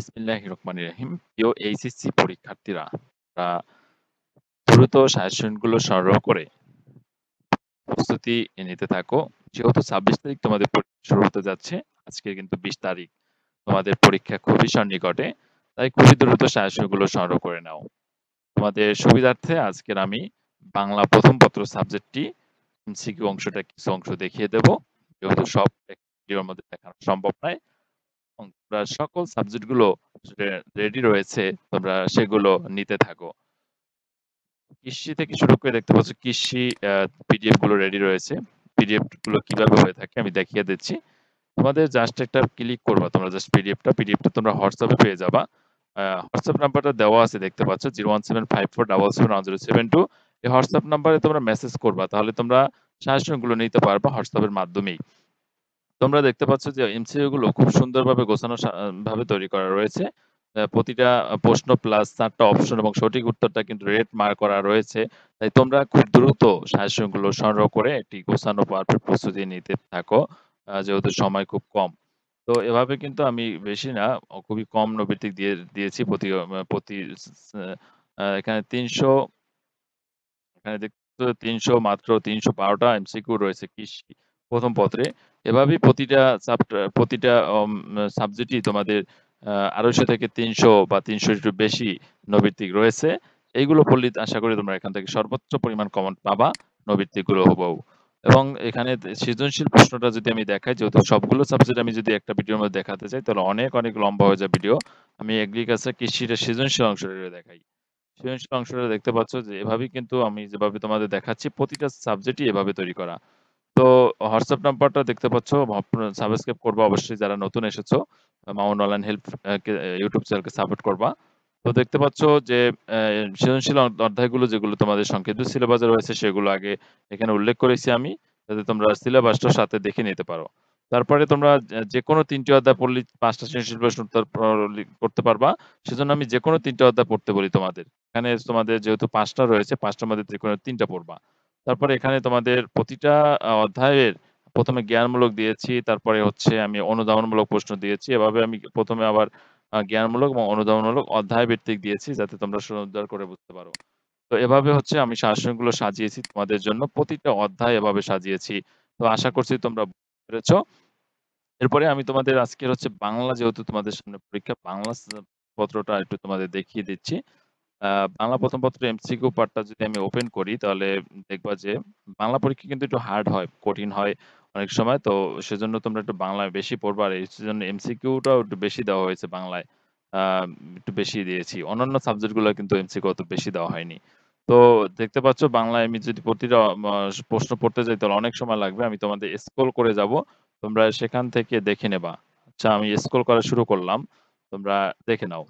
বিসমিল্লাহির রহমানির রহিম। প্রিয় এইচএসসি পরীক্ষার্থীরা, তোমরা দ্রুত সাজেশনগুলো সংগ্রহ করে প্রস্তুতি নিতে থাকো। যেহেতু ২৬ তারিখ তোমাদের পরীক্ষা শুরু হতে যাচ্ছে, আজকে কিন্তু ২০ তারিখ। তোমাদের পরীক্ষা খুবই সন্নিকটে, তাই খুবই দ্রুত সাজেশনগুলো সংগ্রহ করে নাও। তোমাদের সুবিধার্থে আজকের আমি বাংলা প্রথম পত্র সাবজেক্টটি এমসিকিউ অংশটা কিছু অংশ দেখিয়ে দেব। যেহেতু সব এক ভিডিওর মধ্যে দেখানো সম্ভব নয়। তোমরা সকল সাবজেক্টগুলো রেডি রয়েছে, তোমরা সেগুলো নিতে থাকো। কৃষি থেকে শুরু করে দেখতে পাচ্ছ কৃষি পিডিএফ গুলো রেডি রয়েছে। পিডিএফ গুলো কিভাবে হয়ে থাকে আমি দেখিয়ে দিচ্ছি। তোমাদের জাস্ট একটা ক্লিক করবা, তোমরা জাস্ট পিডিএফটা তোমরা হোয়াটসঅ্যাপে পেয়ে যাবা। হোয়াটসঅ্যাপ নাম্বারটা দেওয়া আছে দেখতে পাচ্ছ 01754771072। এই হোয়াটসঅ্যাপ নাম্বারে তোমরা মেসেজ করবা, তাহলে তোমরা সাজেশন গুলো নিতে পারবা হোয়াটসঅ্যাপের মাধ্যমেই। তোমরা দেখতে পাচ্ছ যে এমসিকিউ গুলো খুব সুন্দরভাবে গোছানো ভাবে তৈরি করা রয়েছে। প্রতিটা প্রশ্ন প্লাস ৪ টা অপশন এবং সঠিক উত্তরটা কিন্তু রেড মার্ক করা রয়েছে। তাই তোমরা খুব দ্রুত সাজেশন গুলো সংগ্রহ করে একটি গোছানো পারফেক্ট প্রস্তুতি নিতে থাকো। যেহেতু সময় খুব কম। তো এভাবে কিন্তু আমি বেশি না, খুবই কম নৈর্ব্যক্তিক দিয়েছি প্রতি প্রতি এখানে ৩০০, এখানে দেখছো ৩০০, মাত্র ৩১২ টা এমসিকিউ রয়েছে কৃষি প্রথম পত্রে। এভাবেই প্রতিটা সাবজেক্টই তোমাদের ২৫০ থেকে ৩০০ বা ৩০০ একটু বেশি নৈর্ব্যক্তিক রয়েছে। এইগুলো পড়লে আশা করি তোমরা এখান থেকে সর্বোচ্চ পরিমাণ কমন পাবা নৈর্ব্যক্তিকগুলো হুবহু। এবং এখানে সৃজনশীল প্রশ্নটা যদি আমি দেখাই, যেহেতু সবগুলো সাবজেক্ট আমি যদি একটা ভিডিওর মধ্যে দেখাতে চাই তাহলে অনেক লম্বা হয়ে যায় ভিডিও। আমি এগ্রিকালচার কৃষির সৃজনশীল অংশটা দেখাই। সৃজনশীল অংশটা দেখতে পাচ্ছ যে এভাবেই কিন্তু আমি যেভাবে তোমাদের দেখাচ্ছি প্রতিটা সাবজেক্টই এভাবে তৈরি করা। তো হোয়াটসঅ্যাপ নাম্বারটা দেখতে পাচ্ছ, সাবস্ক্রাইব করবা অবশ্যই যারা নতুন এসেছো। মামুন অনলাইন হেল্প ইউটিউব চ্যানেলকে সাপোর্ট করবা। তো দেখতে পাচ্ছ যে সৃজনশীল অধ্যায়গুলো যেগুলো তোমাদের সংক্ষিপ্ত সিলেবাসে রয়েছে সেগুলো আগে এখানে উল্লেখ করেছি আমি, যাতে তোমরা সিলেবাসটার সাথে দেখে নিতে পারো। তারপরে তোমরা যেকোনো ৩ টি অধ্যায় পড়লে ৫ টা সৃজনশীল প্রশ্ন উত্তর করতে পারবা। সেজন্য আমি যেকোনো ৩ টা অধ্যায় পড়তে বলি তোমাদের। এখানে তোমাদের যেহেতু ৫ টা রয়েছে, ৫ টার মধ্যে যেকোনো ৩ টা পড়বা। তারপরে এখানে তোমাদের প্রতিটা অধ্যায়ের ১ম এ জ্ঞানমূলক দিয়েছি, তারপরে হচ্ছে আমি অনুধাবনমূলক প্রশ্ন দিয়েছি। এভাবে আমি ১ম এ আবার জ্ঞানমূলক এবং অনুধাবনমূলক অধ্যায় ভিত্তিক দিয়েছি, যাতে তোমরা সুন্দর করে বুঝতে পারো। তো এভাবে হচ্ছে আমি সাজেশনগুলো সাজিয়েছি তোমাদের জন্য। প্রতিটা অধ্যায় এভাবে সাজিয়েছি। তো আশা করছি তোমরা বুঝতে পেরেছ। এরপরে আমি তোমাদের আজকের হচ্ছে বাংলা, যেহেতু তোমাদের সামনে পরীক্ষা, বাংলা পত্রটা একটু তোমাদের দেখিয়ে দিচ্ছি। আ বাংলা প্রথম পত্রের এমসিকিউ পার্টটা যদি আমি ওপেন করি তাহলে দেখবা যে বাংলা পরীক্ষা কিন্তু একটু হার্ড হয়, কঠিন হয় অনেক সময়। তো সেজন্য তোমরা একটু বাংলায় বেশি পড়বা। আর সেজন্য এমসিকিউটাও একটু বেশি দেওয়া হয়েছে বাংলায়। আ একটু বেশি দিয়েছি। অন্যান্য সাবজেক্টগুলো কিন্তু এমসিকিউ অত বেশি দেওয়া হয়নি। তো দেখতে পাচ্ছ বাংলায় আমি যদি প্রতিটা প্রশ্ন পড়তে যাই তাহলে অনেক সময় লাগবে। আমি তোমাদের স্ক্রল করে যাব। তোমরা সেখান থেকে দেখে নেবা। আচ্ছা, আমি স্ক্রল করা শুরু করলাম। তোমরা দেখে নাও।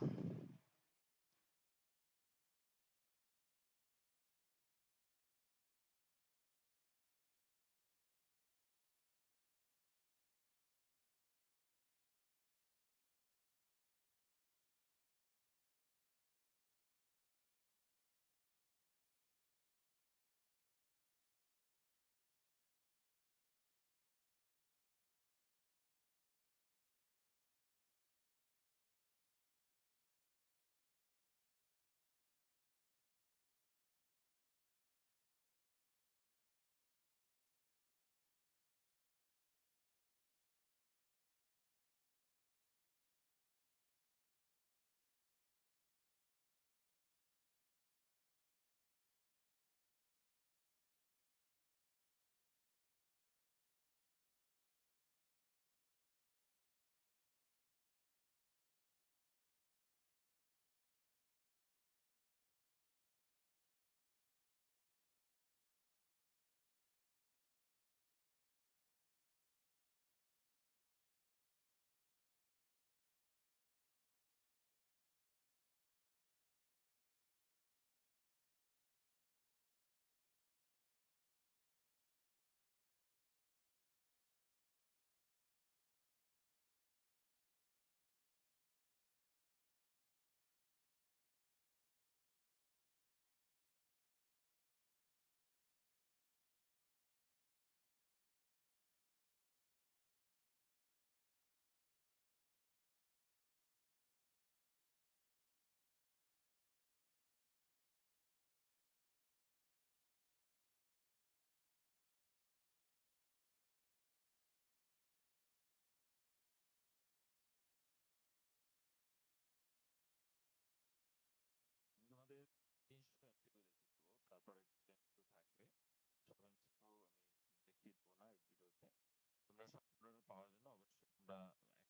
পুরো সম্পূর্ণ পাওয়ার জন্য অবশ্যই তোমরা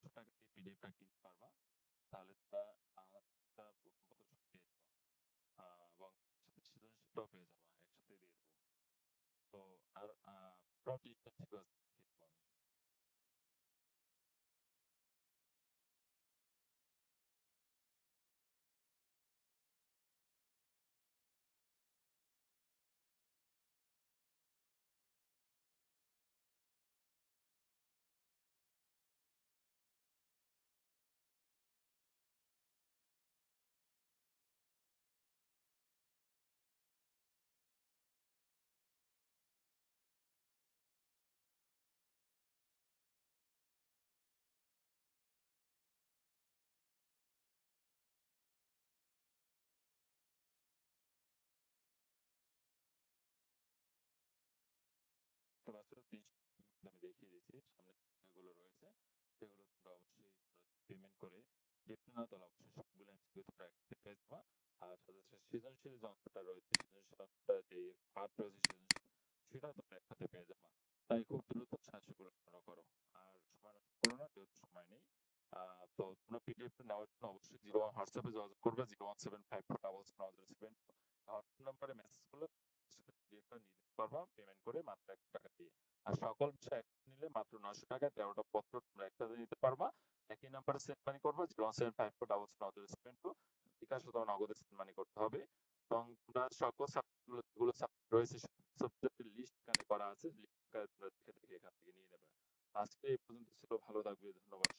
৳১০০ দিয়ে পিডিএফটা কিনতে পারবা। তাহলে তোমরা একটা প্রশ্নপত্র পেয়ে যাবা। এবং সাথে সৃজনশীলটাও পেয়ে যাবা। একসাথে দিয়ে দেব। তো আর পুরো টিপটা ঠিক আছে দেখিয়ে দেব আমি। তো বাস্তবে ৩০ আমি দেখিয়ে দিয়েছি। সামনে যেগুলো রয়েছে সেগুলো তোমরা অবশ্যই পেমেন্ট করে যেতে না তাহলে অবশ্যই সবগুলো এমসিকিউ তোমরা একসাথে পেয়ে যাবা। আর সাথে সাথে সৃজনশীল যে অঙ্কটা রয়েছে সৃজনশীল অঙ্কটা যে পার্ট রয়েছে সৃজনশীল সেটাও তোমরা একসাথে পেয়ে যাবা। তাই খুব দ্রুত সাহায্যগুলো সংগ্রহ করো। আর সময় নষ্ট করো না যেহেতু সময় নেই। তো তোমরা পিডিএফটা নেওয়ার জন্য অবশ্যই হোয়াটসঅ্যাপে যোগাযোগ করবে 0175477 হোয়াটসঅ্যাপ নাম্বারে মেসেজ করলে পিডিএফটা নিতে পারবা পেমেন্ট করে মাত্র ৳১ দিয়ে। আর সকল বিষয় একসাথে নিলে মাত্র ৳৯০০ 13টা পত্র তোমরা একসাথে নিতে পারবা। একই নাম্বারে সেন্ড মানি করবা 0175477 বিকাশ অথবা নগদে সেন্ড মানি করতে হবে। এবং তোমরা সকল সাবজেক্টগুলো যেগুলো সাবজেক্ট রয়েছে সাবজেক্টের লিস্ট এখানে করা আছে। লিস্ট তোমরা দেখে দেখে এখান থেকে নিয়ে নেবে। আজকে এই পর্যন্ত ছিল। ভালো থাকবে। ধন্যবাদ।